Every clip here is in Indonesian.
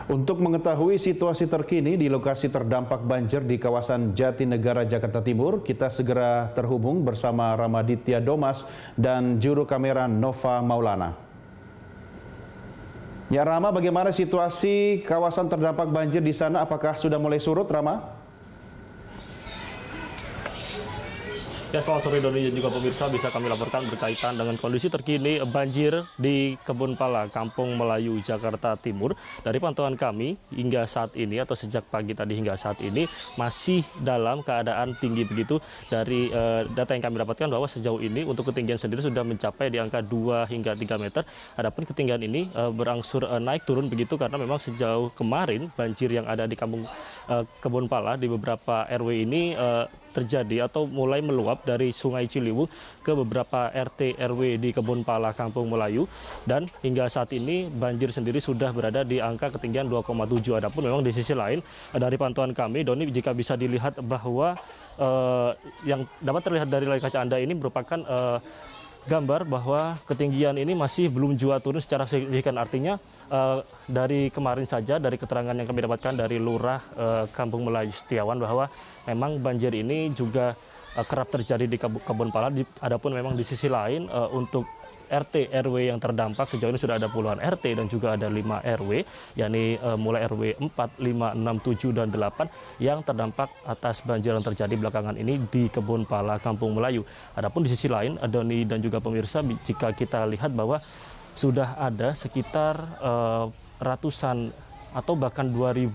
Untuk mengetahui situasi terkini di lokasi terdampak banjir di kawasan Jatinegara, Jakarta Timur, kita segera terhubung bersama Ramaditya Domas dan juru kamera Nova Maulana. Ya Rama, bagaimana situasi kawasan terdampak banjir di sana? Apakah sudah mulai surut, Rama? Ya, selamat sore Doni dan juga pemirsa, bisa kami laporkan berkaitan dengan kondisi terkini banjir di Kebun Pala, Kampung Melayu, Jakarta Timur. Dari pantauan kami hingga saat ini atau sejak pagi tadi hingga saat ini masih dalam keadaan tinggi begitu. Dari data yang kami dapatkan bahwa sejauh ini untuk ketinggian sendiri sudah mencapai di angka 2 hingga 3 meter. Adapun ketinggian ini berangsur naik turun begitu karena memang sejauh kemarin banjir yang ada di Kampung Kebun Pala di beberapa RW ini terjadi atau mulai meluap dari Sungai Ciliwung ke beberapa RT RW di Kebun Pala, Kampung Melayu, dan hingga saat ini banjir sendiri sudah berada di angka ketinggian 2,7. Adapun memang di sisi lain dari pantauan kami, Doni, jika bisa dilihat bahwa yang dapat terlihat dari layar kaca Anda ini merupakan gambar bahwa ketinggian ini masih belum juga turun secara signifikan. Artinya dari kemarin saja, dari keterangan yang kami dapatkan dari Lurah Kampung Melayu Setiawan, bahwa memang banjir ini juga kerap terjadi di Kebun Pala. Adapun memang di sisi lain untuk RT RW yang terdampak sejauh ini sudah ada puluhan RT dan juga ada 5 RW, yakni mulai RW 4, 5, 6, 7, dan 8 yang terdampak atas banjir yang terjadi belakangan ini di Kebun Pala, Kampung Melayu. Adapun di sisi lain, Doni dan juga pemirsa, jika kita lihat bahwa sudah ada sekitar ratusan atau bahkan 2.000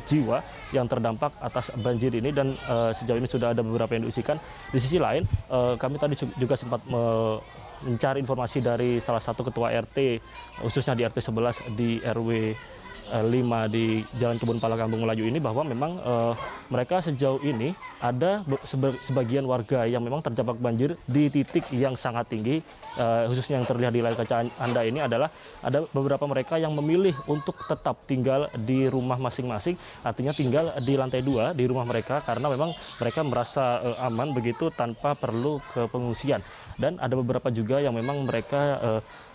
jiwa yang terdampak atas banjir ini, dan sejauh ini sudah ada beberapa yang diungsikan. Di sisi lain, kami tadi juga sempat mencari informasi dari salah satu ketua RT, khususnya di RT 11 di RW 5 di Jalan Kebun Pala, Kampung Melayu ini, bahwa memang mereka sejauh ini ada sebagian warga yang memang terdampak banjir di titik yang sangat tinggi, khususnya yang terlihat di layar kaca Anda ini adalah ada beberapa mereka yang memilih untuk tetap tinggal di rumah masing-masing, artinya tinggal di lantai 2 di rumah mereka karena memang mereka merasa aman begitu tanpa perlu ke pengungsian. Dan ada beberapa juga yang memang mereka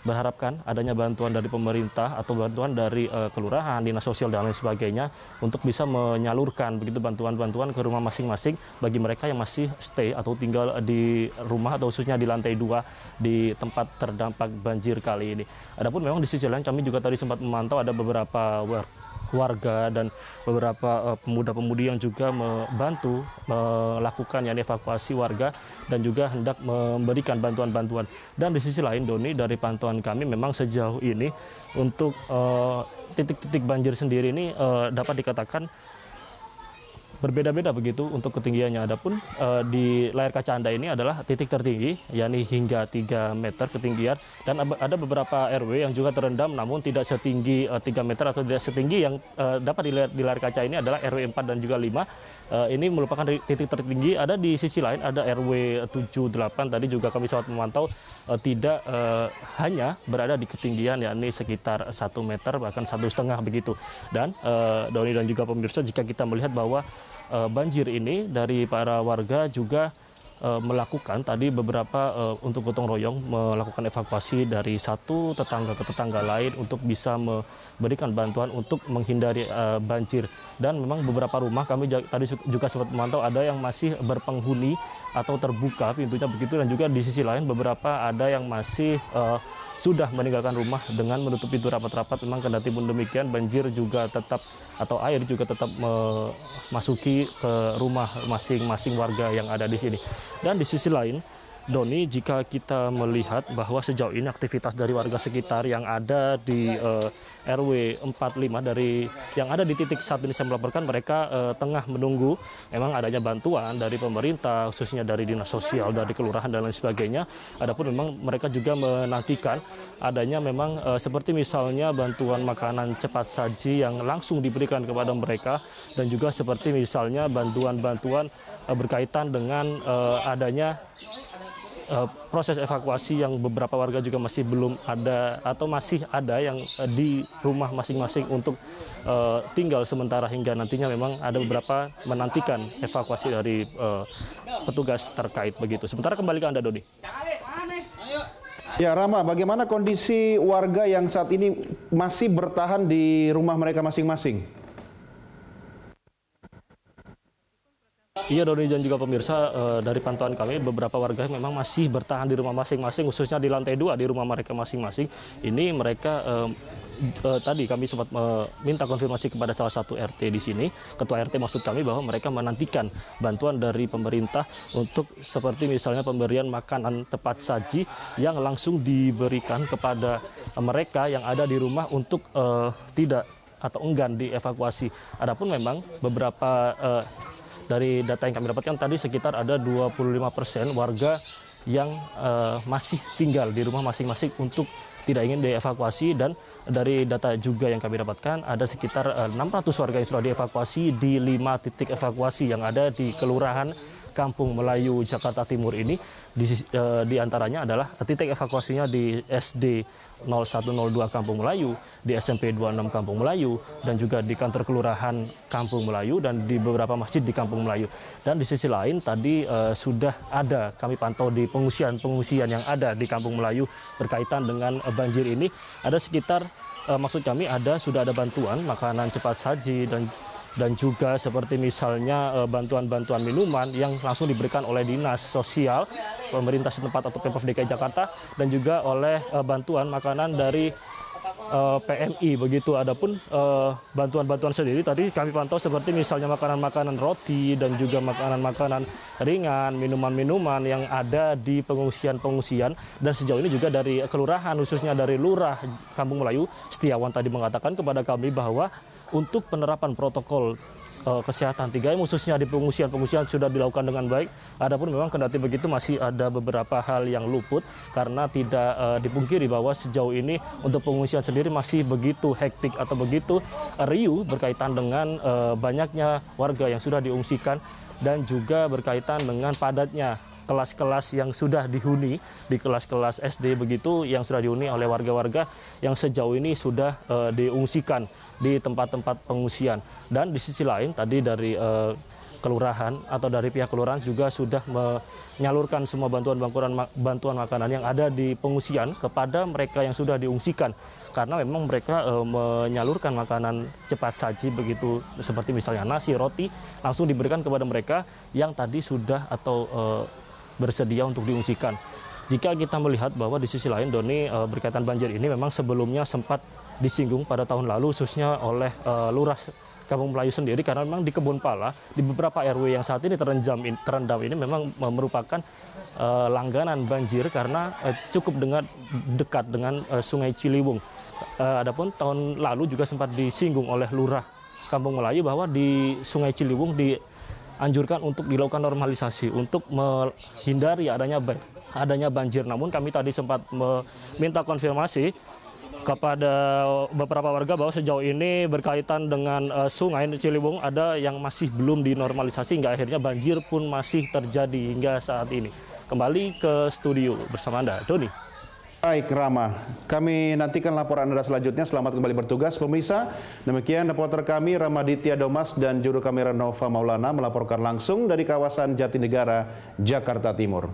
berharapkan adanya bantuan dari pemerintah atau bantuan dari kelurahan, dinas sosial, dan lain sebagainya untuk bisa menyalurkan begitu bantuan-bantuan ke rumah masing-masing bagi mereka yang masih stay atau tinggal di rumah atau khususnya di lantai 2 di tempat terdampak banjir kali ini. Adapun memang di sisi lain kami juga tadi sempat memantau ada beberapa warga dan beberapa pemuda-pemudi yang juga membantu melakukan evakuasi warga dan juga hendak memberikan bantuan-bantuan. Dan di sisi lain, Doni, dari pantauan kami memang sejauh ini untuk titik-titik banjir sendiri ini dapat dikatakan berbeda-beda begitu untuk ketinggiannya. Adapun di layar kaca Anda ini adalah titik tertinggi, yakni hingga 3 meter ketinggian, dan ada beberapa RW yang juga terendam namun tidak setinggi 3 meter atau tidak setinggi yang dapat dilihat di layar kaca ini adalah RW 4 dan juga 5. Ini merupakan titik tertinggi. Ada di sisi lain ada RW 7, 8, tadi juga kami sempat memantau tidak hanya berada di ketinggian yakni sekitar 1 meter bahkan 1,5 begitu. Dan Doni dan juga pemirsa, jika kita melihat bahwa banjir ini dari para warga juga melakukan tadi beberapa untuk gotong royong melakukan evakuasi dari satu tetangga ke tetangga lain untuk bisa memberikan bantuan untuk menghindari banjir. Dan memang beberapa rumah kami tadi juga sempat memantau ada yang masih berpenghuni atau terbuka pintunya begitu, dan juga di sisi lain beberapa ada yang masih sudah meninggalkan rumah dengan menutup pintu rapat-rapat. Memang kendati pun demikian banjir juga tetap atau air juga tetap memasuki ke rumah masing-masing warga yang ada di sini. Dan di sisi lain, Doni, jika kita melihat bahwa sejauh ini aktivitas dari warga sekitar yang ada di RW 45 dari yang ada di titik saat ini saya melaporkan, mereka tengah menunggu memang adanya bantuan dari pemerintah, khususnya dari dinas sosial, dari kelurahan, dan lain sebagainya. Adapun memang mereka juga menantikan adanya memang seperti misalnya bantuan makanan cepat saji yang langsung diberikan kepada mereka, dan juga seperti misalnya bantuan-bantuan berkaitan dengan adanya proses evakuasi yang beberapa warga juga masih belum ada atau masih ada yang di rumah masing-masing untuk tinggal sementara hingga nantinya memang ada beberapa menantikan evakuasi dari petugas terkait begitu. Sementara kembali ke Anda, Dodi. Ya, Rama, bagaimana kondisi warga yang saat ini masih bertahan di rumah mereka masing-masing? Iya Doni dan juga pemirsa, dari pantauan kami beberapa warga memang masih bertahan di rumah masing-masing, khususnya di lantai 2 di rumah mereka masing-masing. Ini mereka tadi kami sempat meminta konfirmasi kepada salah satu RT di sini, ketua RT maksud kami, bahwa mereka menantikan bantuan dari pemerintah untuk seperti misalnya pemberian makanan tepat saji yang langsung diberikan kepada mereka yang ada di rumah untuk tidak atau enggan dievakuasi. Adapun memang beberapa dari data yang kami dapatkan tadi sekitar ada 25% warga yang masih tinggal di rumah masing-masing untuk tidak ingin dievakuasi, dan dari data juga yang kami dapatkan ada sekitar 600 warga yang sudah dievakuasi di 5 titik evakuasi yang ada di Kelurahan Kampung Melayu, Jakarta Timur ini. Di antaranya adalah titik evakuasinya di SD 0102 Kampung Melayu, di SMP 26 Kampung Melayu, dan juga di kantor Kelurahan Kampung Melayu, dan di beberapa masjid di Kampung Melayu. Dan di sisi lain tadi sudah ada kami pantau di pengungsian yang ada di Kampung Melayu berkaitan dengan banjir ini. Ada sekitar maksud kami sudah ada bantuan makanan cepat saji dan juga seperti misalnya bantuan-bantuan minuman yang langsung diberikan oleh Dinas Sosial pemerintah setempat atau Pemprov DKI Jakarta, dan juga oleh bantuan makanan dari PMI begitu. Adapun bantuan-bantuan sendiri tadi kami pantau seperti misalnya makanan-makanan roti dan juga makanan-makanan ringan, minuman-minuman yang ada di pengungsian-pengungsian. Dan sejauh ini juga dari kelurahan, khususnya dari Lurah Kampung Melayu Setiawan tadi mengatakan kepada kami bahwa untuk penerapan protokol kesehatan 3M khususnya di pengungsian sudah dilakukan dengan baik. Adapun memang kendati begitu masih ada beberapa hal yang luput, karena tidak dipungkiri bahwa sejauh ini untuk pengungsian sendiri masih begitu hektik atau begitu riuh berkaitan dengan banyaknya warga yang sudah diungsikan, dan juga berkaitan dengan padatnya kelas-kelas yang sudah dihuni di kelas-kelas SD begitu, yang sudah dihuni oleh warga-warga yang sejauh ini sudah diungsikan di tempat-tempat pengungsian. Dan di sisi lain tadi dari kelurahan atau dari pihak kelurahan juga sudah menyalurkan semua bantuan makanan yang ada di pengungsian kepada mereka yang sudah diungsikan, karena memang mereka menyalurkan makanan cepat saji begitu, seperti misalnya nasi, roti, langsung diberikan kepada mereka yang tadi sudah atau bersedia untuk diungsikan. Jika kita melihat bahwa di sisi lain Doni, berkaitan banjir ini memang sebelumnya sempat disinggung pada tahun lalu khususnya oleh Lurah Kampung Melayu sendiri, karena memang di Kebonpala di beberapa RW yang saat ini terendam ini memang merupakan langganan banjir karena cukup dekat dengan Sungai Ciliwung. Adapun tahun lalu juga sempat disinggung oleh Lurah Kampung Melayu bahwa di Sungai Ciliwung dianjurkan untuk dilakukan normalisasi untuk menghindari adanya banjir. Namun kami tadi sempat meminta konfirmasi kepada beberapa warga bahwa sejauh ini berkaitan dengan Sungai Ciliwung ada yang masih belum dinormalisasi, hingga akhirnya banjir pun masih terjadi hingga saat ini. Kembali ke studio bersama Anda, Doni. Baik, Rama. Kami nantikan laporan Anda selanjutnya. Selamat kembali bertugas, pemirsa. Demikian reporter kami Ramaditya Domas dan juru kamera Nova Maulana melaporkan langsung dari kawasan Jatinegara, Jakarta Timur.